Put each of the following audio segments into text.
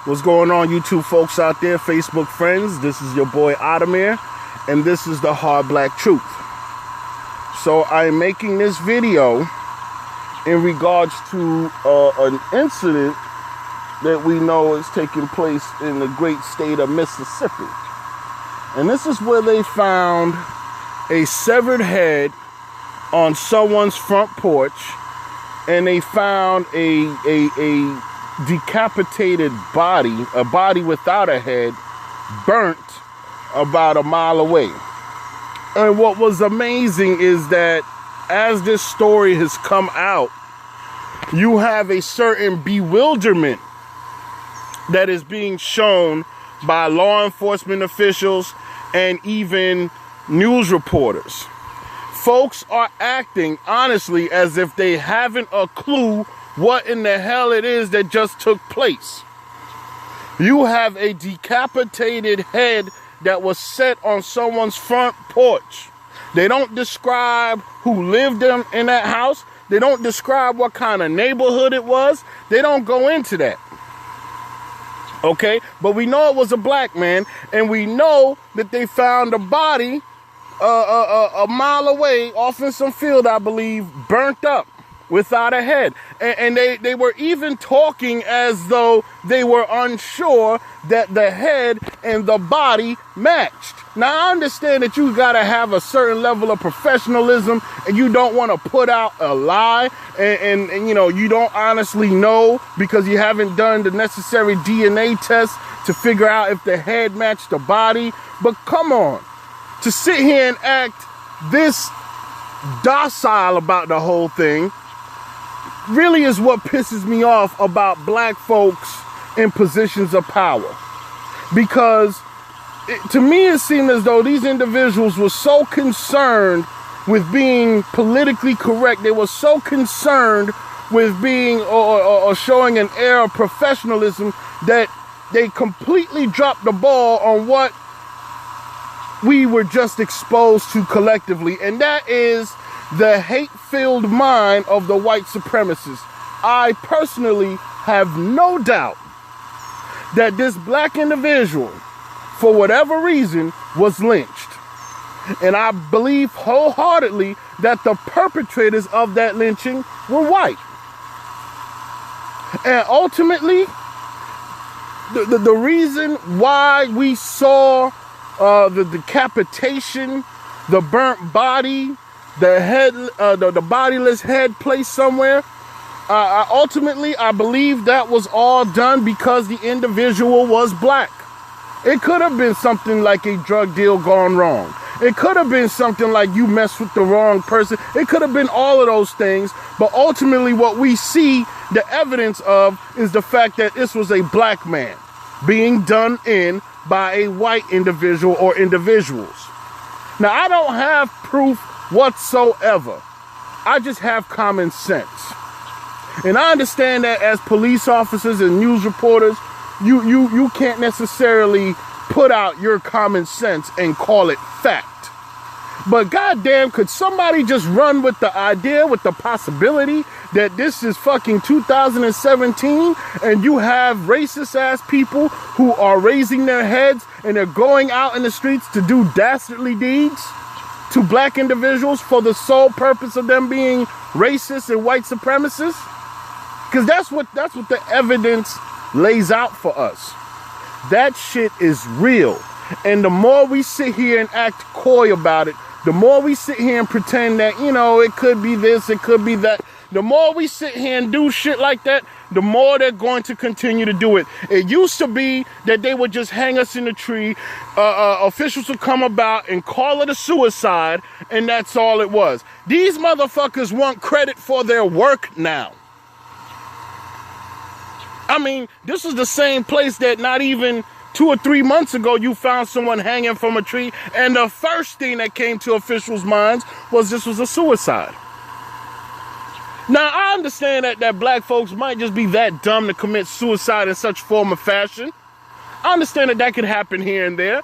What's going on, YouTube folks out there, Facebook friends? This is your boy Adamir, and this is the Hard Black Truth. So I'm making this video in regards to an incident that we know is taking place in the great state of Mississippi. And this is where they found a severed head on someone's front porch, and they found a decapitated body, a body without a head, burnt about a mile away. And what was amazing is that as this story has come out, you have a certain bewilderment that is being shown by law enforcement officials and even news reporters. Folks are acting honestly as if they haven't a clue what in the hell it is that just took place. You have a decapitated head that was set on someone's front porch. They don't describe who lived in that house. They don't describe what kind of neighborhood it was. They don't go into that. Okay, but we know it was a black man, and we know that they found a body a mile away off in some field, I believe, burnt up without a head. And they were even talking as though they were unsure that the head and the body matched. Now, I understand that you got to have a certain level of professionalism, and you don't want to put out a lie, and you know, you don't honestly know because you haven't done the necessary DNA test to figure out if the head matched the body. But come on, to sit here and act this docile about the whole thing really is what pisses me off about black folks in positions of power. Because to me it seemed as though these individuals were so concerned with being politically correct. They were so concerned with being or showing an air of professionalism that they completely dropped the ball on what we were just exposed to collectively, and that is the hate-filled mind of the white supremacists. I personally have no doubt that this black individual, for whatever reason, was lynched. And I believe wholeheartedly that the perpetrators of that lynching were white. And ultimately, the reason why we saw the decapitation, the burnt body, the head, the bodiless head placed somewhere. Ultimately, I believe that was all done because the individual was black. It could have been something like a drug deal gone wrong. It could have been something like you messed with the wrong person. It could have been all of those things. But ultimately, what we see the evidence of is the fact that this was a black man being done in by a white individual or individuals. Now, I don't have proof whatsoever. I just have common sense. And I understand that as police officers and news reporters, you can't necessarily put out your common sense and call it fact. But goddamn, could somebody just run with the idea, with the possibility that this is fucking 2017 and you have racist ass people who are raising their heads and they're going out in the streets to do dastardly deeds to black individuals for the sole purpose of them being racist and white supremacists? Because that's what the evidence lays out for us. That shit is real. And the more we sit here and act coy about it, the more we sit here and pretend that, you know, it could be this, it could be that. The more we sit here and do shit like that, the more they're going to continue to do it. It used to be that they would just hang us in the tree. Officials would come about and call it a suicide, and that's all it was. These motherfuckers want credit for their work now. I mean, this is the same place that not even 2 or 3 months ago you found someone hanging from a tree, and the first thing that came to officials' minds was this was a suicide. Now, I understand that black folks might just be that dumb to commit suicide in such form of fashion. I understand that could happen here and there.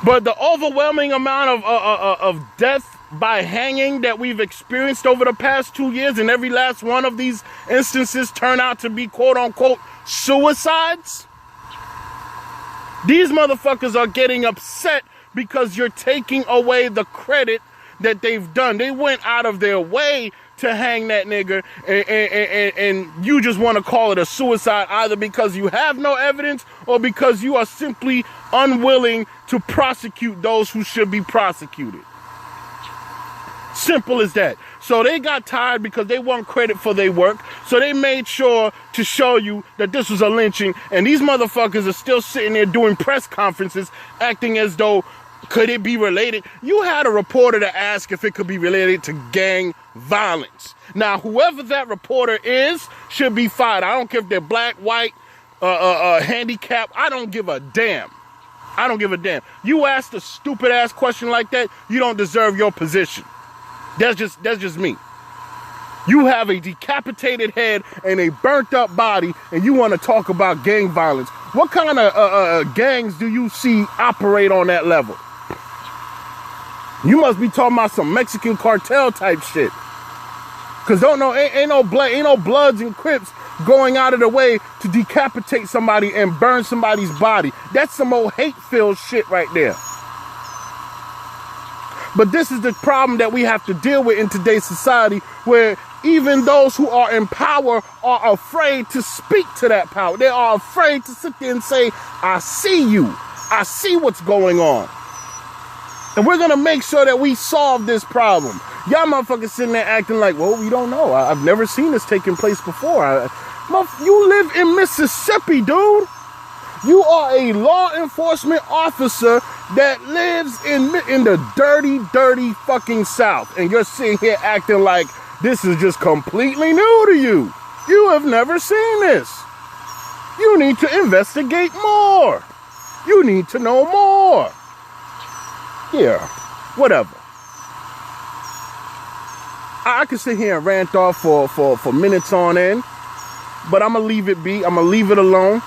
But the overwhelming amount of death by hanging that we've experienced over the past 2 years, and every last one of these instances turn out to be quote-unquote suicides, These motherfuckers are getting upset because you're taking away the credit that they've done. They went out of their way to hang that nigga, and you just want to call it a suicide either because you have no evidence or because you are simply unwilling to prosecute those who should be prosecuted. Simple as that. So they got tired because they want credit for their work. So they made sure to show you that this was a lynching. And these motherfuckers are still sitting there doing press conferences acting as though, could it be related? You had a reporter to ask if it could be related to gang violence. Now, whoever that reporter is should be fired. I don't care if they're black, white, handicapped. I don't give a damn. I don't give a damn. You asked a stupid ass question like that, you don't deserve your position. That's just me. You have a decapitated head and a burnt up body, and you want to talk about gang violence. What kind of gangs do you see operate on that level? You must be talking about some Mexican cartel type shit. Cause ain't no Bloods and Crips going out of the way to decapitate somebody and burn somebody's body. That's some old hate-filled shit right there. But this is the problem that we have to deal with in today's society, where even those who are in power are afraid to speak to that power. They are afraid to sit there and say, I see you. I see what's going on. And we're going to make sure that we solve this problem. Y'all motherfuckers sitting there acting like, well, we don't know. I've never seen this taking place before. You live in Mississippi, dude. You are a law enforcement officer that lives in the dirty, dirty fucking South. And you're sitting here acting like this is just completely new to you. You have never seen this. You need to investigate more. You need to know more. Yeah, whatever. I can sit here and rant off for minutes on end, but I'm going to leave it be. I'm going to leave it alone.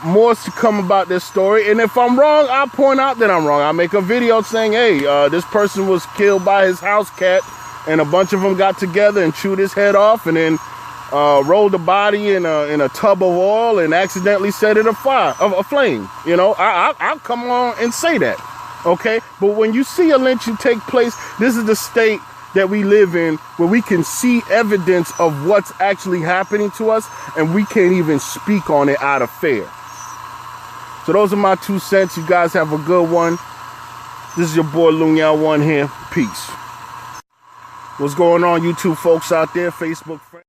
More to come about this story. And if I'm wrong, I'll point out that I'm wrong. I'll make a video saying, hey, this person was killed by his house cat, and a bunch of them got together and chewed his head off and then rolled the body in a tub of oil and accidentally set it aflame. You know, I'll come on and say that. Okay, but when you see a lynching take place, this is the state that we live in, where we can see evidence of what's actually happening to us, and we can't even speak on it out of fear. So those are my 2 cents. You guys have a good one. This is your boy Lungyao One here. Peace. What's going on, YouTube folks out there, Facebook friends?